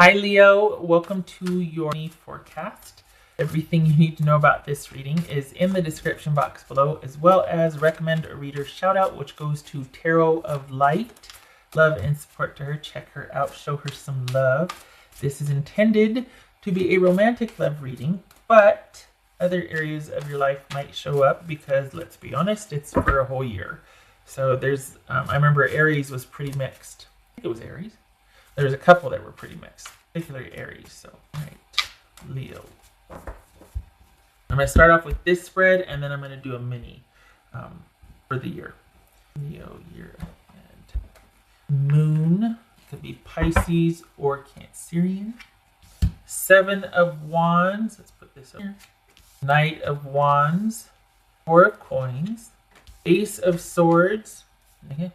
Hi Leo, welcome to your forecast. Everything you need to know about this reading is in the description box below, as well as recommend a reader shout out, which goes to Tarot of Light. Love and support to her. Check her out, show her some love. This is intended to be a romantic love reading, but other areas of your life might show up because, let's be honest, it's for a whole year. So there's, I remember Aries was pretty mixed. I think it was Aries. There's a couple that were pretty mixed, particularly Aries. So, all right, Leo. I'm going to start off with this spread, and then I'm going to do a mini for the year. Leo, year and moon. Could be Pisces or Cancerian. 7 of Wands. Let's put this up here. Knight of Wands. 4 of Coins. Ace of Swords. Okay.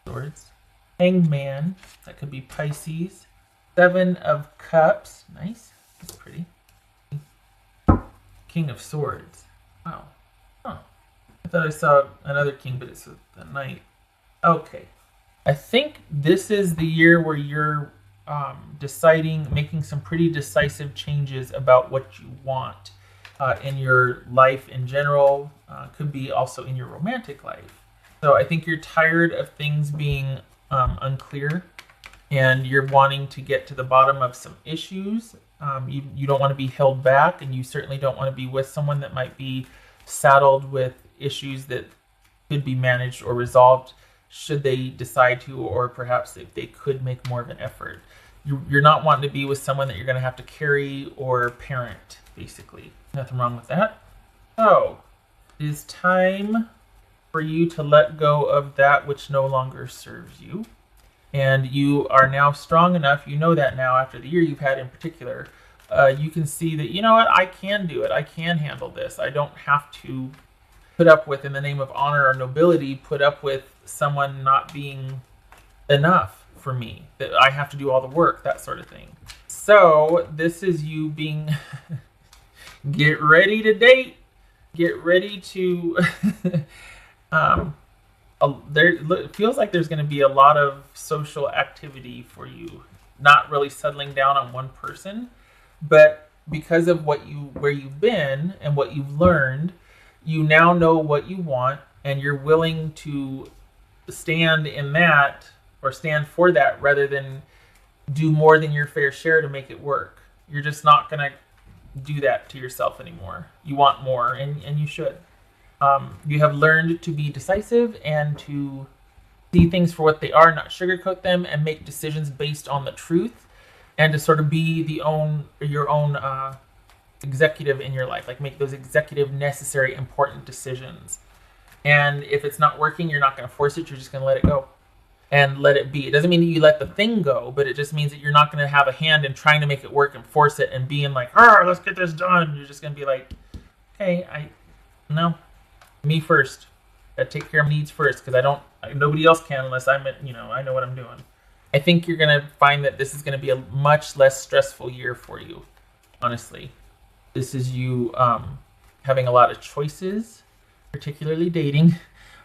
Swords. Hangman, that could be Pisces. 7 of Cups, nice, that's pretty. King of Swords, wow. Huh. I thought I saw another king, but it's a knight. Okay, I think this is the year where you're deciding, making some pretty decisive changes about what you want in your life in general. Could be also in your romantic life. So I think you're tired of things being unclear, and you're wanting to get to the bottom of some issues. You don't want to be held back, and you certainly don't want to be with someone that might be saddled with issues that could be managed or resolved should they decide to, or perhaps if they could make more of an effort. You're not wanting to be with someone that you're going to have to carry or parent, basically. Nothing wrong with that. So it is time for you to let go of that which no longer serves you. And you are now strong enough, you know that now after the year you've had in particular, you can see that, you know what, I can do it. I can handle this. I don't have to put up with, in the name of honor or nobility, put up with someone not being enough for me, that I have to do all the work, that sort of thing. So this is you being, get ready to date, get ready to... it feels like there's going to be a lot of social activity for you, not really settling down on one person, but because of where you've been and what you've learned, you now know what you want, and you're willing to stand in that, or stand for that, rather than do more than your fair share to make it work. You're just not going to do that to yourself anymore. You want more, and you should. You have learned to be decisive and to see things for what they are, not sugarcoat them, and make decisions based on the truth, and to sort of be your own executive in your life, like make those executive, necessary, important decisions. And if it's not working, you're not going to force it. You're just going to let it go and let it be. It doesn't mean that you let the thing go, but it just means that you're not going to have a hand in trying to make it work and force it and being like, let's get this done. You're just going to be like, hey, no. Me first. I take care of my needs first, because nobody else can unless I know what I'm doing. I think you're going to find that this is going to be a much less stressful year for you, honestly. This is you having a lot of choices, particularly dating,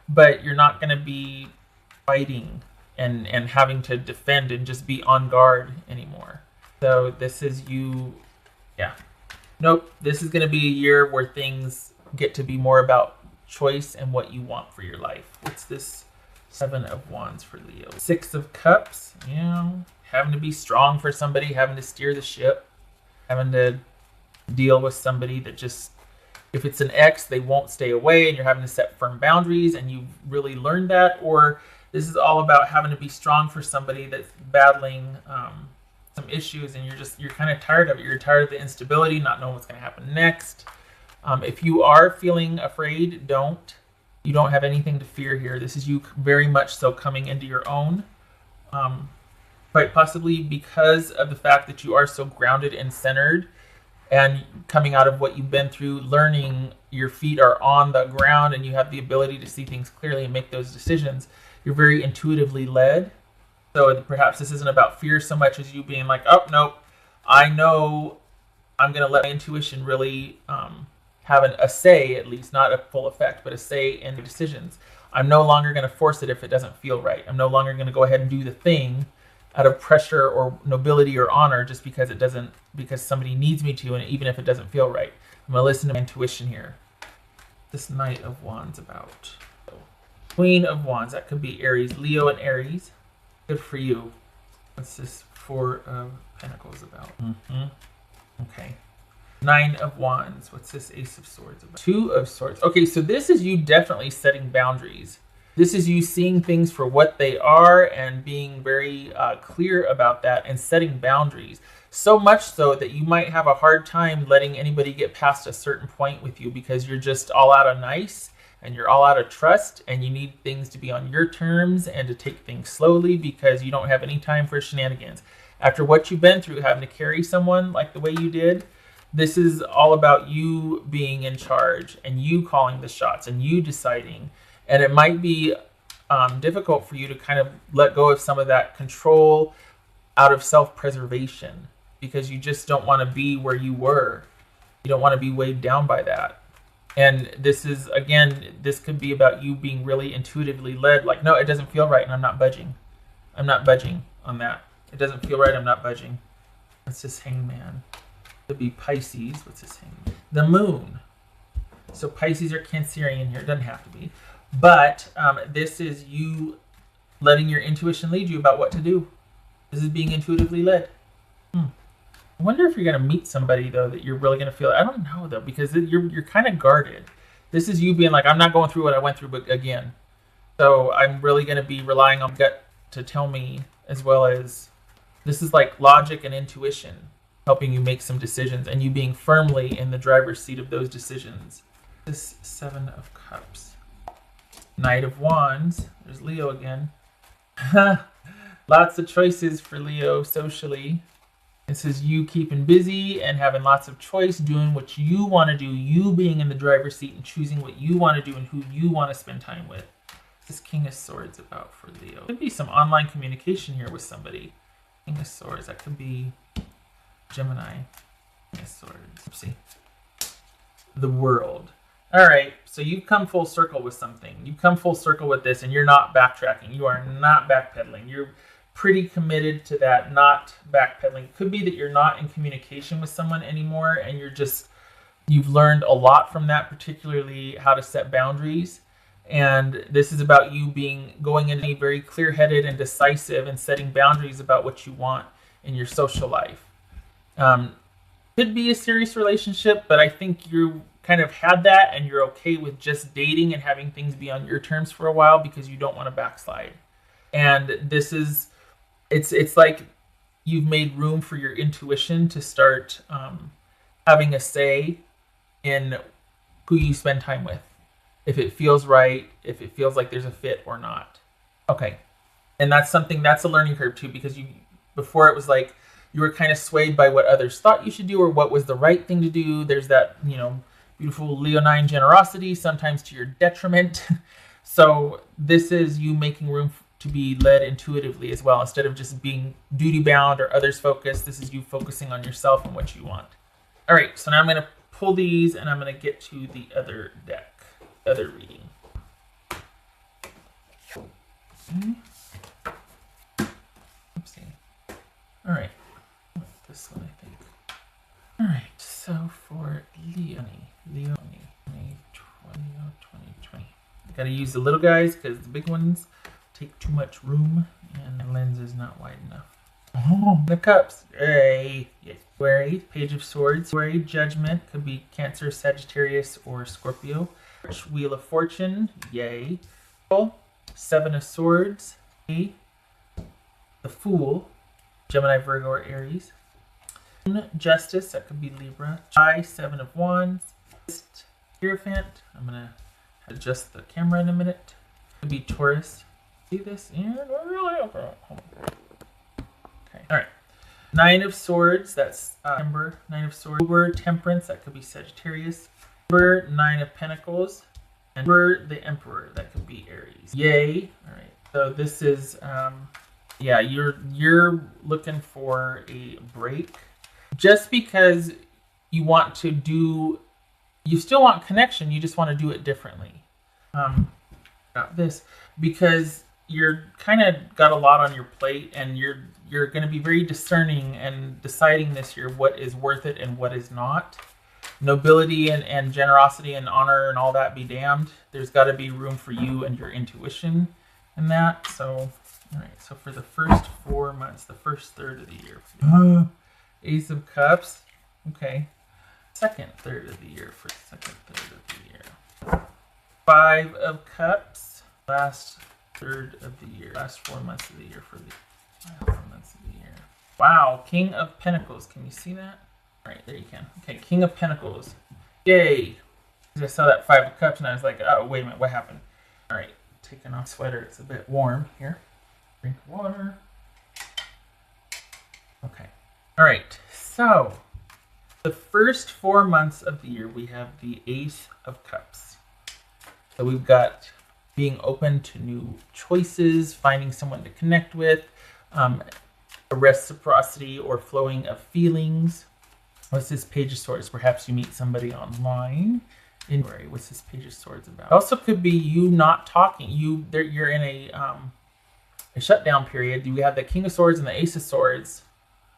but you're not going to be fighting and having to defend and just be on guard anymore. So this is you, this is going to be a year where things get to be more about choice and what you want for your life. What's this 7 of Wands for Leo? 6 of Cups, having to be strong for somebody, having to steer the ship, having to deal with somebody that just, if it's an ex, they won't stay away, and you're having to set firm boundaries, and you've really learned that. Or this is all about having to be strong for somebody that's battling some issues, and you're kind of tired of it. You're tired of the instability, not knowing what's going to happen next. If you are feeling afraid, you don't have anything to fear here. This is you very much so coming into your own, quite possibly because of the fact that you are so grounded and centered, and coming out of what you've been through, learning your feet are on the ground and you have the ability to see things clearly and make those decisions. You're very intuitively led. So perhaps this isn't about fear so much as you being like, oh, no, I know I'm going to let my intuition really have a say, at least not a full effect, but a say in the decisions. I'm no longer going to force it if it doesn't feel right. I'm no longer going to go ahead and do the thing out of pressure or nobility or honor, just because because somebody needs me to, and even if it doesn't feel right. I'm gonna listen to my intuition here. This Knight of Wands about. Queen of Wands, that could be Aries, Leo and Aries. Good for you. What's this Four of Pentacles about? Okay. Nine of Wands. What's this Ace of Swords about? Two of Swords. Okay, so this is you definitely setting boundaries. This is you seeing things for what they are and being very clear about that and setting boundaries. So much so that you might have a hard time letting anybody get past a certain point with you because you're just all out of nice and you're all out of trust and you need things to be on your terms and to take things slowly because you don't have any time for shenanigans. After what you've been through, having to carry someone like the way you did, this is all about you being in charge and you calling the shots and you deciding. And it might be difficult for you to kind of let go of some of that control out of self-preservation because you just don't want to be where you were. You don't want to be weighed down by that. And this is, again, this could be about you being really intuitively led. Like, no, it doesn't feel right and I'm not budging. I'm not budging on that. It doesn't feel right, I'm not budging. That's this Hangman. Could be Pisces. What's this Hangman? The Moon. So Pisces or Cancerian here. It doesn't have to be. But this is you letting your intuition lead you about what to do. This is being intuitively led. I wonder if you're going to meet somebody, though, that you're really going to feel... I don't know, though, because you're kind of guarded. This is you being like, I'm not going through what I went through but again. So I'm really going to be relying on gut to tell me, as well as... This is like logic and intuition helping you make some decisions and you being firmly in the driver's seat of those decisions. This Seven of Cups. Knight of Wands. There's Leo again. Lots of choices for Leo socially. This is you keeping busy and having lots of choice, doing what you want to do, you being in the driver's seat and choosing what you want to do and who you want to spend time with. This King of Swords about for Leo. Could be some online communication here with somebody. King of Swords, that could be Gemini. King of Swords. Oopsie. The World. All right, so you've come full circle with something. You've come full circle with this, and you're not backtracking. You are not backpedaling. You're pretty committed to that, not backpedaling. It could be that you're not in communication with someone anymore, and you've learned a lot from that, particularly how to set boundaries. And this is about you going in very clear-headed and decisive and setting boundaries about what you want in your social life. Could be a serious relationship, but I think you kind of had that and you're okay with just dating and having things be on your terms for a while because you don't want to backslide. And this is, it's like you've made room for your intuition to start having a say in who you spend time with. If it feels right, if it feels like there's a fit or not. Okay. And that's a learning curve too, because before it was like you were kind of swayed by what others thought you should do or what was the right thing to do. There's that, beautiful Leonine generosity, sometimes to your detriment. So this is you making room to be led intuitively as well. Instead of just being duty bound or others focused, this is you focusing on yourself and what you want. All right, so now I'm going to pull these and I'm going to get to the other deck, other reading. Okay. Oopsie. All right, this one I think. All right, so for Leone, May 2020. I gotta use the little guys because the big ones take too much room and the lens is not wide enough. Oh, the cups. Yay. Yes. Wary, Page of Swords. Wary, Judgment. Could be Cancer, Sagittarius, or Scorpio. Wheel of Fortune. Yay. Seven of Swords. Yay. The Fool. Gemini, Virgo, or Aries. Justice. That could be Libra. Seven of Wands. Hierophant. I'm going to adjust the camera in a minute. Could be Taurus. See this? Yeah, really? Okay. All right. Nine of Swords. That's Ember. Nine of Swords. Uber, Temperance. That could be Sagittarius. Uber, Nine of Pentacles. And Uber, the Emperor. That could be Aries. Yay. All right. So this is, you're looking for a break. Just because you want to you still want connection, you just want to do it differently. Got this. Because you're kind of got a lot on your plate, and you're going to be very discerning and deciding this year what is worth it and what is not. Nobility and generosity and honor and all that be damned. There's got to be room for you and your intuition in that. So, all right. So for the first 4 months, the first third of the year, Ace of Cups. Okay. Second third of the year for second third of the year. 5 of Cups. Last third of the year. Last 4 months of the year for the 4 months of the year. Wow. King of Pentacles. Can you see that? All right, there you can. Okay, King of Pentacles. Yay. I saw that 5 of Cups and I was like, oh, wait a minute, what happened? All right, taking off sweater. It's a bit warm here. Drink water. Okay. All right, so the first 4 months of the year, we have the Ace of Cups. So we've got being open to new choices, finding someone to connect with, a reciprocity or flowing of feelings. What's this Page of Swords? Perhaps you meet somebody online. What's this Page of Swords about? It also could be you not talking. You're in a shutdown period. You have the King of Swords and the Ace of Swords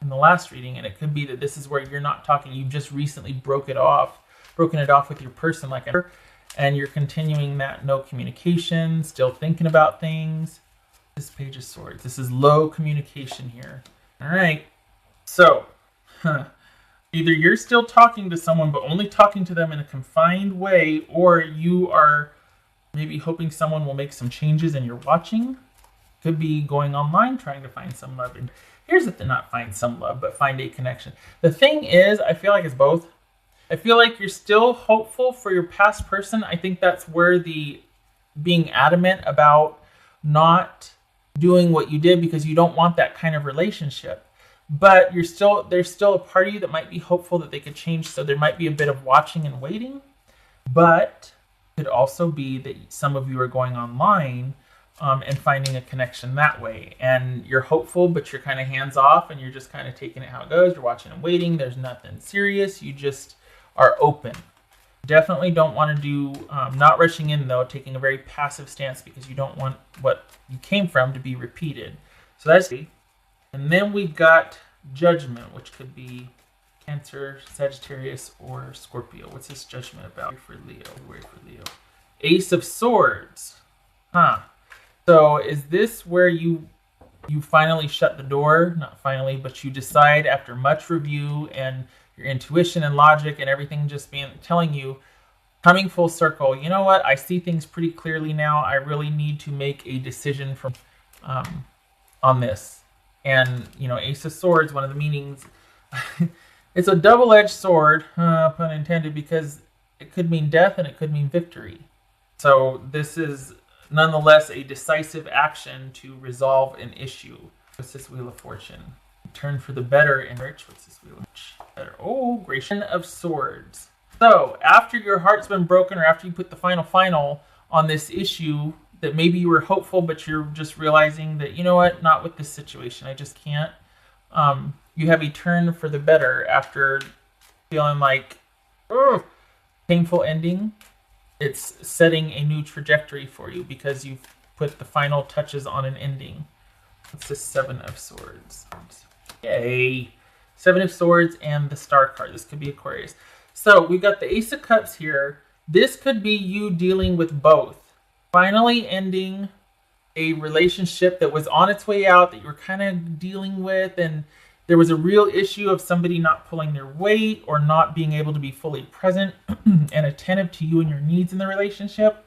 in the last reading, and it could be that this is where you're not talking. You just recently broken it off with your person, and you're continuing that no communication, still thinking about things. This Page of Swords. This is low communication here. All right. So, either you're still talking to someone, but only talking to them in a confined way, or you are maybe hoping someone will make some changes and you're watching. Could be going online, trying to find some love. And here's the thing, not find some love, but find a connection. The thing is, I feel like it's both. I feel like you're still hopeful for your past person. I think that's where the being adamant about not doing what you did because you don't want that kind of relationship. But there's still a part of you that might be hopeful that they could change. So there might be a bit of watching and waiting. But it could also be that some of you are going online and finding a connection that way. And you're hopeful, but you're kind of hands off and you're just kind of taking it how it goes. You're watching and waiting. There's nothing serious. You just are open. Definitely don't want to do, not rushing in though, taking a very passive stance because you don't want what you came from to be repeated. So that's and then we've got Judgment, which could be Cancer, Sagittarius, or Scorpio. What's this Judgment about? For Leo. Ace of Swords. So is this where you finally shut the door? Not finally, but you decide after much review and your intuition and logic and everything just telling you, coming full circle, you know what? I see things pretty clearly now. I really need to make a decision on this. And, Ace of Swords, one of the meanings, it's a double-edged sword, pun intended, because it could mean death and it could mean victory. So this is nonetheless a decisive action to resolve an issue. What's this Wheel of Fortune? Turn for the better in rich. What's this Wheel of Better? Oh, Gracious of Swords. So after your heart's been broken or after you put the final on this issue, that maybe you were hopeful, but you're just realizing that, you know what, not with this situation. I just can't. You have a turn for the better after feeling like, painful ending. It's setting a new trajectory for you because you've put the final touches on an ending. What's the 7 of Swords? Yay. 7 of Swords and the Star card. This could be Aquarius. So we've got the Ace of Cups here. This could be you dealing with both. Finally ending a relationship that was on its way out that you were kind of dealing with, and there was a real issue of somebody not pulling their weight or not being able to be fully present and attentive to you and your needs in the relationship.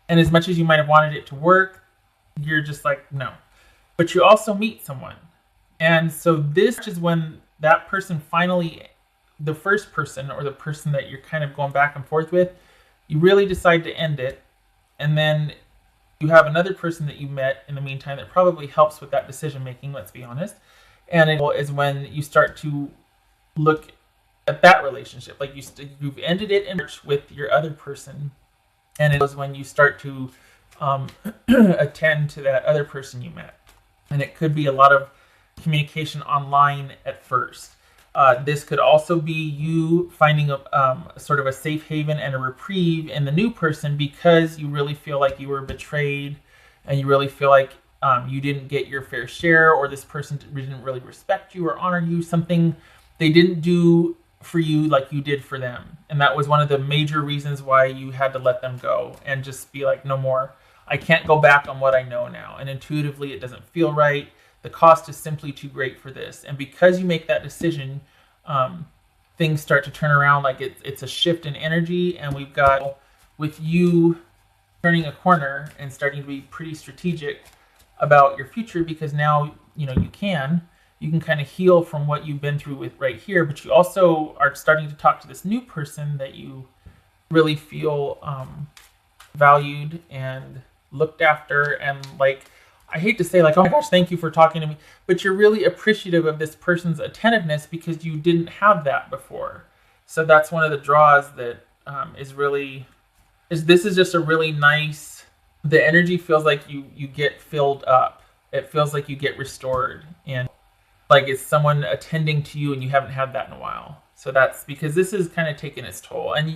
And as much as you might have wanted it to work, you're just like, no. But you also meet someone. And so this is when that person finally, the first person or the person that you're kind of going back and forth with, you really decide to end it. And then you have another person that you met in the meantime that probably helps with that decision making, let's be honest. And it is when you start to look at that relationship. Like you've ended it with your other person. And it was when you start to attend to that other person you met. And it could be a lot of communication online at first. This could also be you finding a sort of a safe haven and a reprieve in the new person because you really feel like you were betrayed and you really feel like you didn't get your fair share, or this person didn't really respect you or honor you, something they didn't do for you like you did for them. And that was one of the major reasons why you had to let them go and just be like, no more. I can't go back on what I know now. And intuitively, it doesn't feel right. The cost is simply too great for this. And because you make that decision, things start to turn around. Like it's a shift in energy. And we've got, with you turning a corner and starting to be pretty strategic about your future, because now, you know, you can kind of heal from what you've been through with right here, but you also are starting to talk to this new person that you really feel valued and looked after. And like, I hate to say like, oh my gosh, thank you for talking to me, but you're really appreciative of this person's attentiveness because you didn't have that before. So that's one of the draws that this is just a really nice, the energy feels like you get filled up. It feels like you get restored, and like it's someone attending to you and you haven't had that in a while. So that's because this is kind of taking its toll. And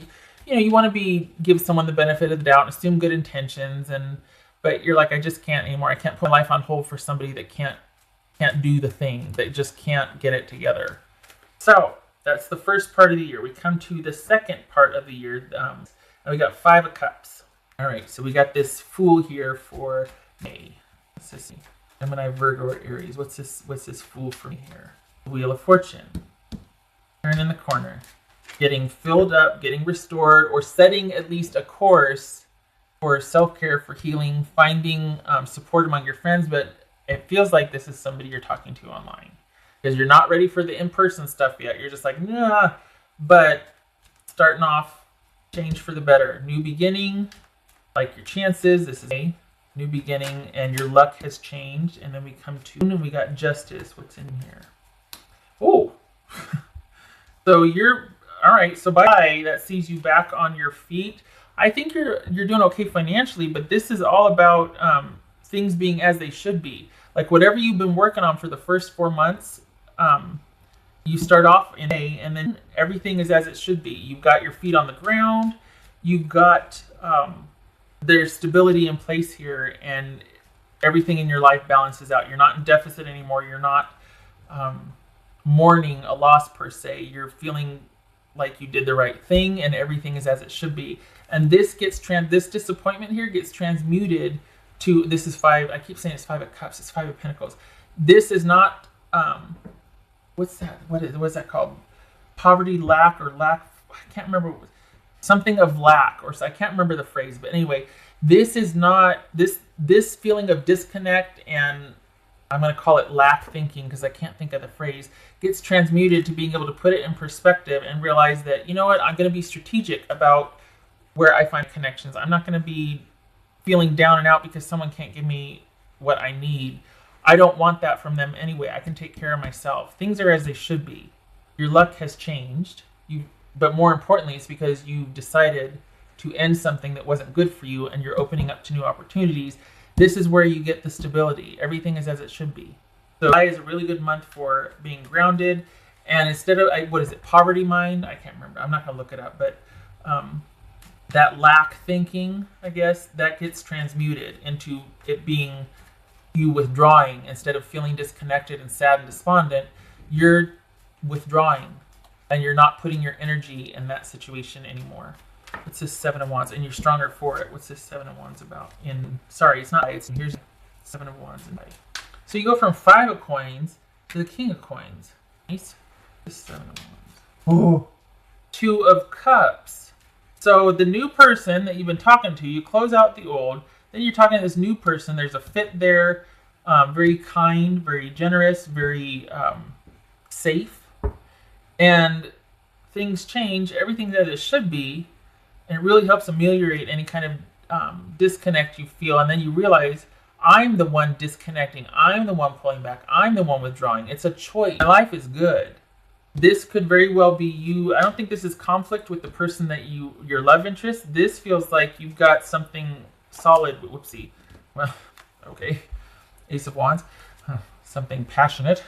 you know, you want to give someone the benefit of the doubt and assume good intentions, but you're like, I just can't anymore. I can't put my life on hold for somebody that can't do the thing, that just can't get it together. So that's the first part of the year. We come to the second part of the year, and we got 5 of Cups. All right, so we got this Fool here for May. What's this? Gemini, Virgo, or Aries. What's this Fool for me here? Wheel of Fortune. Turn in the corner. Getting filled up, getting restored, or setting at least a course for self-care, for healing, finding support among your friends. But it feels like this is somebody you're talking to online, because you're not ready for the in-person stuff yet. You're just like, nah, but starting off, change for the better. New beginning, like your chances. This is a new beginning, and your luck has changed. And then we come to, and we got Justice. What's in here? Oh, so you're all right. So by that sees you back on your feet. I think you're doing okay financially, but this is all about things being as they should be. Like whatever you've been working on for the first 4 months, you start off in May, and then everything is as it should be. You've got your feet on the ground. You've got there's stability in place here, and everything in your life balances out. You're not in deficit anymore. You're not mourning a loss per se. You're feeling like you did the right thing, and everything is as it should be. And this this disappointment here gets transmuted to, this is 5. I keep saying it's 5 of Cups. It's 5 of Pentacles. This is not what's that? What is that called? Poverty, lack, or lack. I can't remember. Something of lack, or so I can't remember the phrase. But anyway, this is not this feeling of disconnect, and I'm going to call it lack thinking because I can't think of the phrase, gets transmuted to being able to put it in perspective and realize that, you know what, I'm going to be strategic about where I find connections. I'm not going to be feeling down and out because someone can't give me what I need. I don't want that from them anyway. I can take care of myself. Things are as they should be. Your luck has changed. But more importantly, it's because you've decided to end something that wasn't good for you, and you're opening up to new opportunities. This is where you get the stability. Everything is as it should be. So July is a really good month for being grounded. And instead of, what is it, poverty mind? I can't remember. I'm not going to look it up. But that lack thinking, I guess, that gets transmuted into it being you withdrawing. Instead of feeling disconnected and sad and despondent, you're withdrawing. And you're not putting your energy in that situation anymore. What's this 7 of Wands? And you're stronger for it. What's this 7 of Wands about? Sorry, it's not. Here's 7 of Wands. So you go from 5 of Coins to the King of Coins. Nice. This 7 of Wands. Oh. 2 of Cups. So the new person that you've been talking to, you close out the old. Then you're talking to this new person. There's a fit there. Very kind, very generous, very safe. And things change, everything that it should be, and it really helps ameliorate any kind of disconnect you feel. And then you realize, I'm the one disconnecting, I'm the one pulling back, I'm the one withdrawing. It's a choice. My life is good. This could very well be you. I don't think this is conflict with the person that your love interest. This feels like you've got something solid. Whoopsie. Well, okay. Ace of Wands. Something passionate,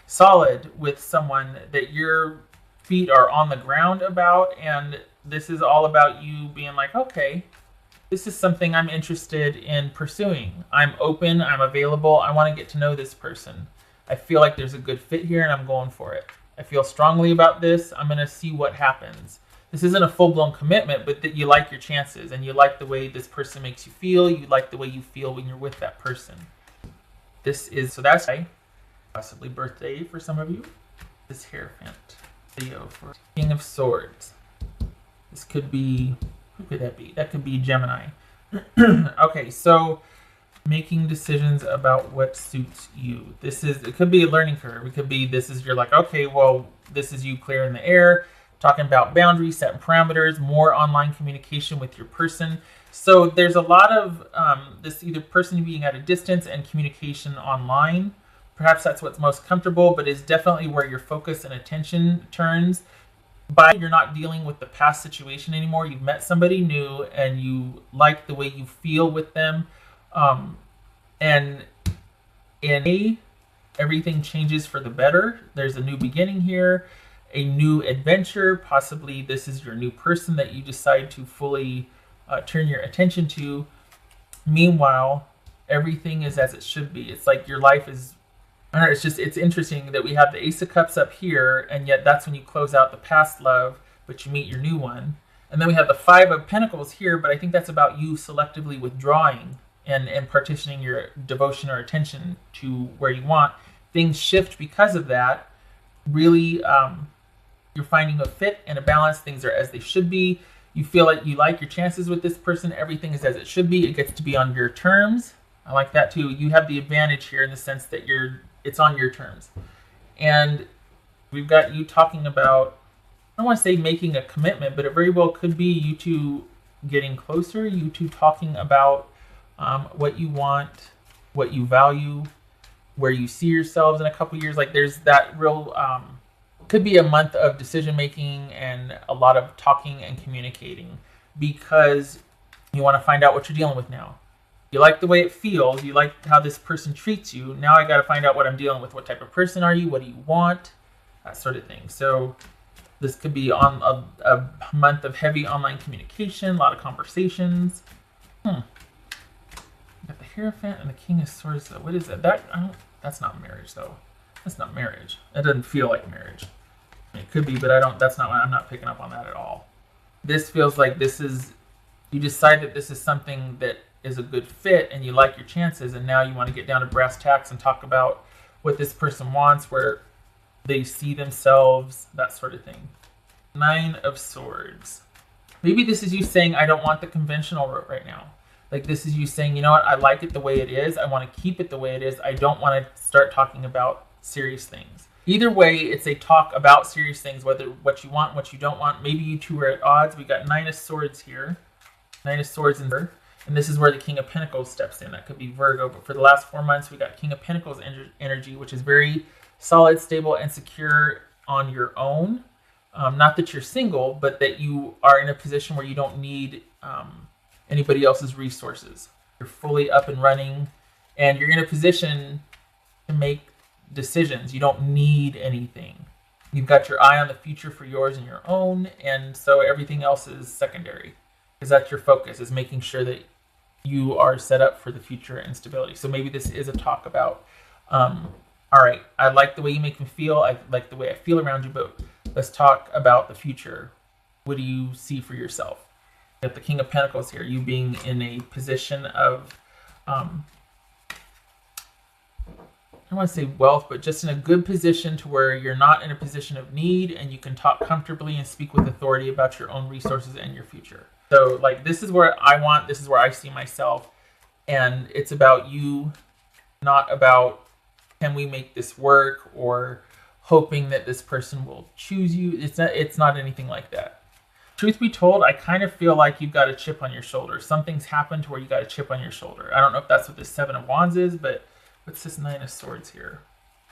solid with someone that your feet are on the ground about, and this is all about you being like, okay, This is something I'm interested in pursuing. I'm open, I'm available, I want to get to know this person. I feel like there's a good fit here and I'm going for it. I feel strongly about this. I'm going to see what happens. This isn't a full-blown commitment, but that you like your chances and you like the way this person makes you feel. You like the way you feel when you're with that person. So that's possibly birthday for some of you. This Hierophant video for King of Swords. This could be, who could that be? That could be Gemini. Okay, so making decisions about what suits you. It could be a learning curve. It could be you're like, okay, well, this is you clearing the air, talking about boundaries, setting parameters, more online communication with your person. So there's a lot of this either person being at a distance and communication online. Perhaps that's what's most comfortable, but it's definitely where your focus and attention turns. You're not dealing with the past situation anymore. You've met somebody new and you like the way you feel with them. And everything changes for the better. There's a new beginning here, a new adventure. Possibly this is your new person that you decide to fully turn your attention to. Meanwhile, everything is as it should be. It's like your life is, I don't know, it's interesting that we have the Ace of Cups up here, and yet that's when you close out the past love, but you meet your new one. And then we have the Five of Pentacles here, but I think that's about you selectively withdrawing and partitioning your devotion or attention to where you want. Things shift because of that. Really, you're finding a fit and a balance. Things are as they should be. You feel like you like your chances with this person. Everything is as it should be. It gets to be on your terms. I like that too. You have the advantage here in the sense that it's on your terms. And we've got you talking about, I don't want to say making a commitment, but it very well could be you two getting closer, you two talking about what you want, what you value, where you see yourselves in a couple years. Like there's that real, could be a month of decision making and a lot of talking and communicating because you want to find out what you're dealing with now. You like the way it feels. You like how this person treats you. Now I got to find out what I'm dealing with. What type of person are you? What do you want? That sort of thing. So this could be on a month of heavy online communication, a lot of conversations. Got the Hierophant and the King of Swords. What is that? That's not marriage, though. That's not marriage. That doesn't feel like marriage. It could be, but I'm not picking up on that at all. This feels like you decide that this is something that is a good fit and you like your chances, and now you want to get down to brass tacks and talk about what this person wants, where they see themselves, that sort of thing. Nine of Swords. Maybe this is you saying, I don't want the conventional route right now. Like this is you saying, you know what, I like it the way it is. I want to keep it the way it is. I don't want to start talking about serious things. Either way, it's a talk about serious things, whether what you want, what you don't want. Maybe you two are at odds. We got Nine of Swords here. Nine of Swords in there. And this is where the King of Pentacles steps in. That could be Virgo. But for the last 4 months, we got King of Pentacles energy, which is very solid, stable, and secure on your own. Not that you're single, but that you are in a position where you don't need anybody else's resources. You're fully up and running, and you're in a position to make decisions. You don't need anything. You've got your eye on the future for yours and your own, and so everything else is secondary. Because that's your focus, is making sure that you are set up for the future and stability. So maybe this is a talk about, all right, I like the way you make me feel. I like the way I feel around you, but let's talk about the future. What do you see for yourself? You got the King of Pentacles here, you being in a position of, I don't want to say wealth, but just in a good position to where you're not in a position of need and you can talk comfortably and speak with authority about your own resources and your future. So like, this is where this is where I see myself, and it's about you, not about can we make this work or hoping that this person will choose you. It's not anything like that. Truth be told, I kind of feel like you've got a chip on your shoulder. Something's happened to where you got a chip on your shoulder. I don't know if that's what this Seven of Wands is, but what's this Nine of Swords here?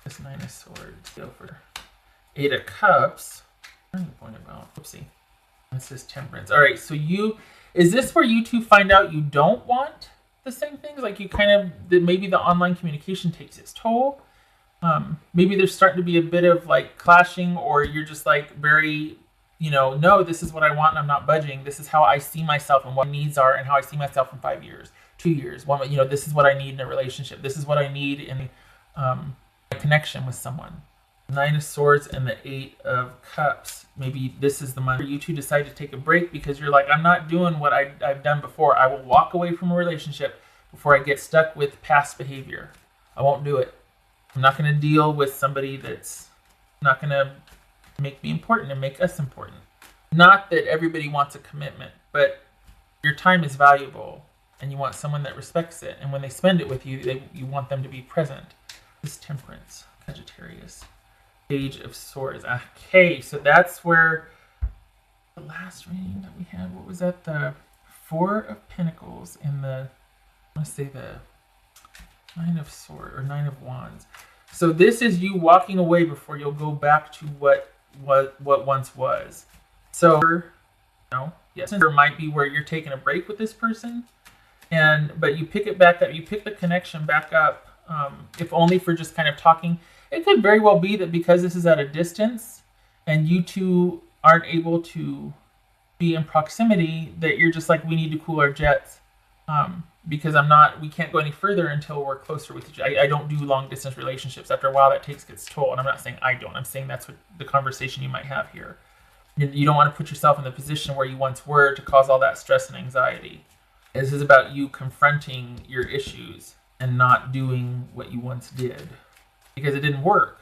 This Nine of Swords. Go for Eight of Cups. Point about. Oopsie. This is Temperance. All right, so is this where you two find out you don't want the same things? Like you kind of, maybe the online communication takes its toll. Maybe there's starting to be a bit of like clashing, or you're just like you no, this is what I want and I'm not budging. This is how I see myself and what my needs are and how I see myself in 5 years, 2 years. This is what I need in a relationship. This is what I need in a connection with someone. 9 of Swords and the 8 of Cups. Maybe this is the month where you two decide to take a break because you're like, I'm not doing what I've done before. I will walk away from a relationship before I get stuck with past behavior. I won't do it. I'm not going to deal with somebody that's not going to make me important and make us important. Not that everybody wants a commitment, but your time is valuable and you want someone that respects it. And when they spend it with you, you want them to be present. This Temperance, Sagittarius. Page of Swords. Okay, so that's where the last reading that we had, what was that? The 4 of Pentacles and I want to say the 9 of Swords or 9 of Wands. So this is you walking away before you'll go back to what once was. So, yes, there might be where you're taking a break with this person, but you pick it back up. You pick the connection back up, if only for just kind of talking. It could very well be that because this is at a distance and you two aren't able to be in proximity, that you're just like, we need to cool our jets because we can't go any further until we're closer with each other. I don't do long distance relationships. After a while, that takes its toll. And I'm not saying I don't. I'm saying that's what the conversation you might have here. You don't want to put yourself in the position where you once were to cause all that stress and anxiety. This is about you confronting your issues and not doing what you once did. Because it didn't work.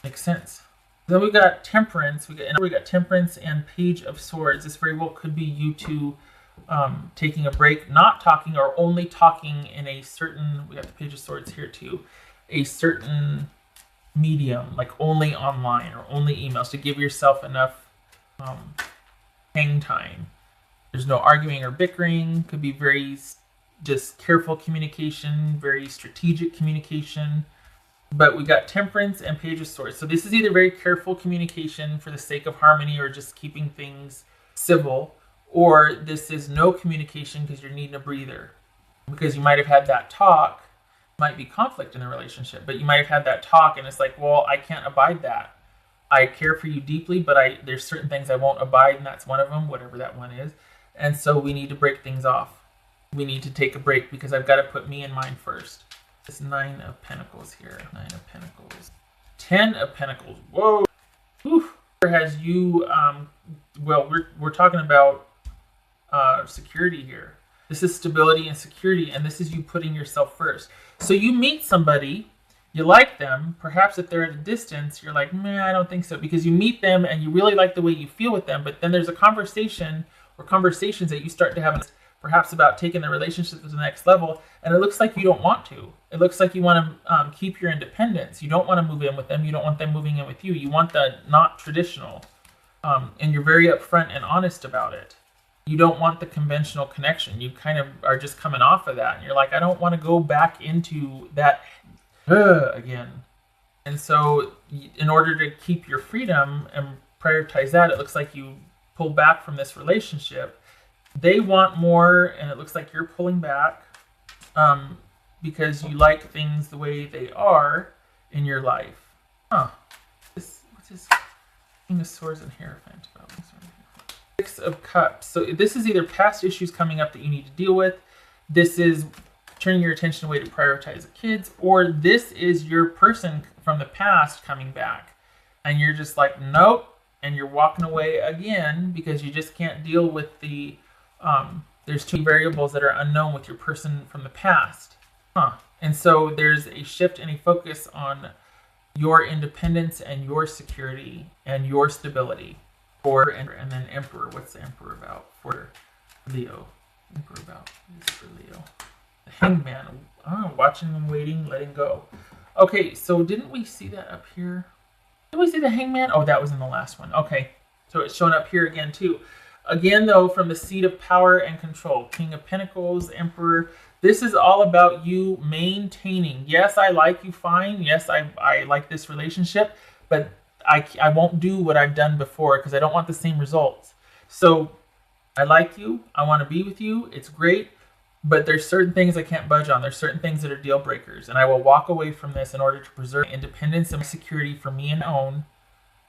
Makes sense. Then we got Temperance. We got Temperance and Page of Swords. This very well could be you two taking a break, not talking, or only talking in a certain. We got the Page of Swords here too. A certain medium, like only online or only emails, to give yourself enough hang time. There's no arguing or bickering. Could be very just careful communication, very strategic communication. But we got Temperance and Page of Swords. So this is either very careful communication for the sake of harmony or just keeping things civil, or this is no communication because you're needing a breather. Because you might have had that talk, might be conflict in the relationship, but you might have had that talk and it's like, well, I can't abide that. I care for you deeply, but there's certain things I won't abide, and that's one of them, whatever that one is. And so we need to break things off. We need to take a break because I've got to put me in mind first. This 9 of Pentacles here. 9 of Pentacles. 10 of Pentacles. Whoa. Oof. Has you, we're talking about security here. This is stability and security, and this is you putting yourself first. So you meet somebody, you like them, perhaps if they're at a distance, you're like, man, I don't think so, because you meet them and you really like the way you feel with them, but then there's a conversation or conversations that you start to have perhaps about taking the relationship to the next level, and it looks like you don't want to. It looks like you want to keep your independence. You don't want to move in with them. You don't want them moving in with you. You want the not traditional, and you're very upfront and honest about it. You don't want the conventional connection. You kind of are just coming off of that, and you're like, I don't want to go back into that again. And so in order to keep your freedom and prioritize that, it looks like you pull back from this relationship. They want more, and it looks like you're pulling back because you like things the way they are in your life. What's this? King of Swords and Hierophant. 6 of Cups. So this is either past issues coming up that you need to deal with. This is turning your attention away to prioritize the kids, or this is your person from the past coming back, and you're just like, nope, and you're walking away again because you just can't deal with the there's 2 variables that are unknown with your person from the past. And so there's a shift and a focus on your independence and your security and your stability. And then Emperor. What's the Emperor about? For Leo. Emperor about. What is for Leo? The Hangman. Watching and waiting, letting go. Okay, so didn't we see that up here? Did we see the Hangman? Oh, that was in the last one. Okay, so it's showing up here again too. Again, though, from the seat of power and control. King of Pentacles, Emperor. This is all about you maintaining. Yes, I like you fine. Yes, I like this relationship. But I won't do what I've done before because I don't want the same results. So I like you. I want to be with you. It's great. But there's certain things I can't budge on. There's certain things that are deal breakers. And I will walk away from this in order to preserve independence and security for me and own.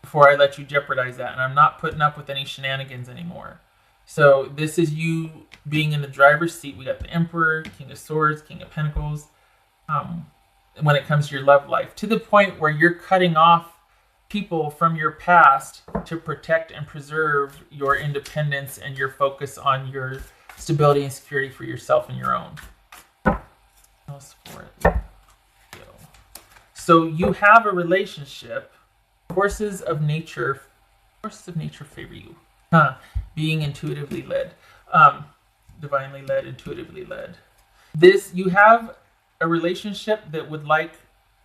before I let you jeopardize that. And I'm not putting up with any shenanigans anymore. So this is you being in the driver's seat. We got the Emperor, King of Swords, King of Pentacles. When it comes to your love life, to the point where you're cutting off people from your past to protect and preserve your independence and your focus on your stability and security for yourself and your own. So you have a relationship. Forces of nature favor you. Being intuitively led, divinely led, intuitively led. You have a relationship that would like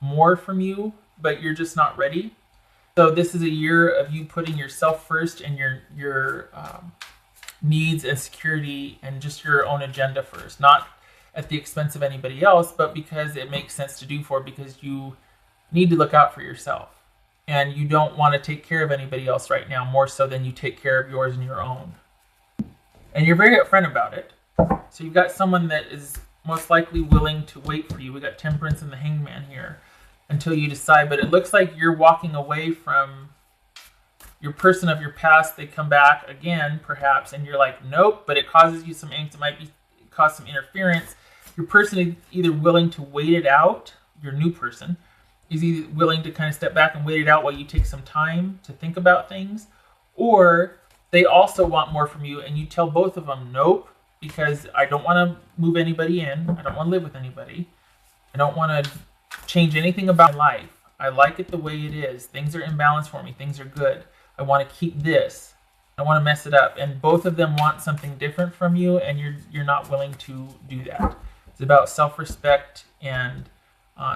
more from you, but you're just not ready. So this is a year of you putting yourself first and your needs and security and just your own agenda first, not at the expense of anybody else, but because it makes sense to do because you need to look out for yourself. And you don't want to take care of anybody else right now, more so than you take care of yours and your own. And you're very upfront about it. So you've got someone that is most likely willing to wait for you. We got Temperance and the Hangman here until you decide. But it looks like you're walking away from your person of your past. They come back again, perhaps, and you're like, nope. But it causes you some angst. It might cause some interference. Your person is either willing to wait it out. Your new person is either willing to kind of step back and wait it out while you take some time to think about things, or they also want more from you, and you tell both of them, nope, because I don't want to move anybody in. I don't want to live with anybody. I don't want to change anything about my life. I like it the way it is. Things are in balance for me. Things are good. I want to keep this. I want to mess it up. And both of them want something different from you, and you're not willing to do that. It's about self-respect and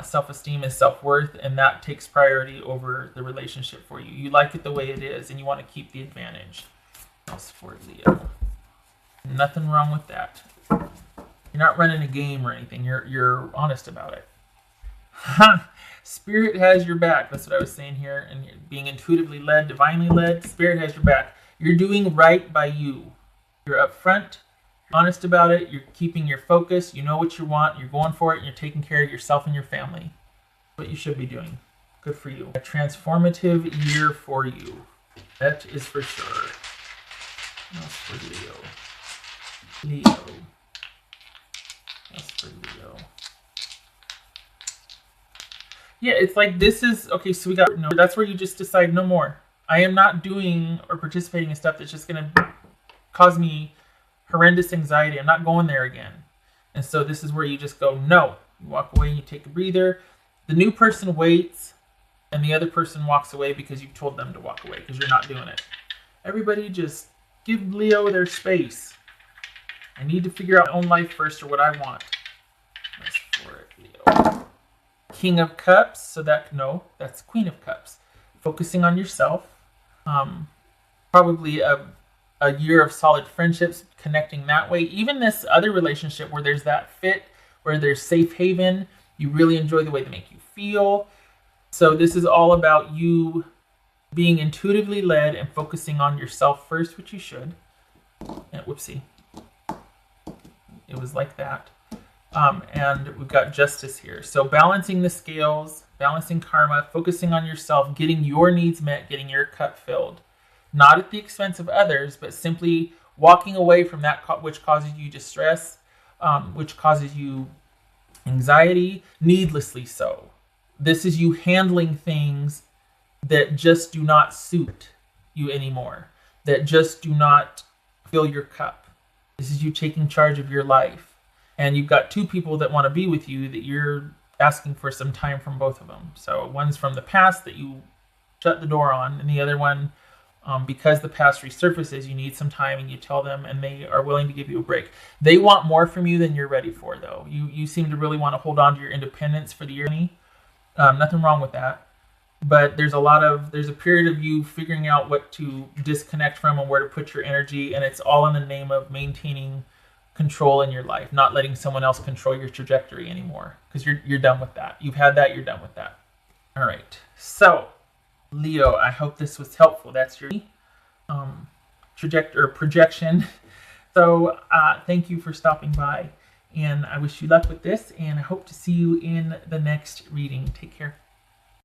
self-esteem and self-worth, and that takes priority over the relationship for you. You like it the way it is, and you want to keep the advantage. Else for Leo. Nothing wrong with that. You're not running a game or anything. You're honest about it. Spirit has your back. That's what I was saying here. And being intuitively led, divinely led, Spirit has your back. You're doing right by you. You're upfront, honest about it. You're keeping your focus. You know what you want. You're going for it. And you're taking care of yourself and your family. What you should be doing. Good for you. A transformative year for you. That is for sure. That's for Leo. That's for Leo. Yeah, it's like this is okay. So we got no. That's where you just decide no more. I am not doing or participating in stuff that's just going to cause me horrendous anxiety. I'm not going there again. And so this is where you just go no. You walk away and you take a breather. The new person waits, and the other person walks away because you've told them to walk away because you're not doing it. Everybody just give Leo their space. I need to figure out my own life first, or what I want. That's for it, Leo. King of Cups. So that's Queen of Cups. Focusing on yourself. Probably a year of solid friendships, connecting that way. Even this other relationship where there's that fit, where there's safe haven. You really enjoy the way they make you feel. So this is all about you being intuitively led and focusing on yourself first, which you should. And whoopsie. It was like that. And we've got justice here. So balancing the scales, balancing karma, focusing on yourself, getting your needs met, getting your cup filled. Not at the expense of others, but simply walking away from that which causes you distress, which causes you anxiety, needlessly so. This is you handling things that just do not suit you anymore, that just do not fill your cup. This is you taking charge of your life. And you've got two people that want to be with you that you're asking for some time from both of them. So one's from the past that you shut the door on, and the other one, because the past resurfaces, you need some time, and you tell them, and they are willing to give you a break. They want more from you than you're ready for, though. You seem to really want to hold on to your independence for the year. Nothing wrong with that. But there's a period of you figuring out what to disconnect from and where to put your energy, and it's all in the name of maintaining control in your life, not letting someone else control your trajectory anymore, because you're done with that. You've had that, you're done with that. All right. So, Leo, I hope this was helpful. That's your projection. So, thank you for stopping by, and I wish you luck with this, and I hope to see you in the next reading. Take care.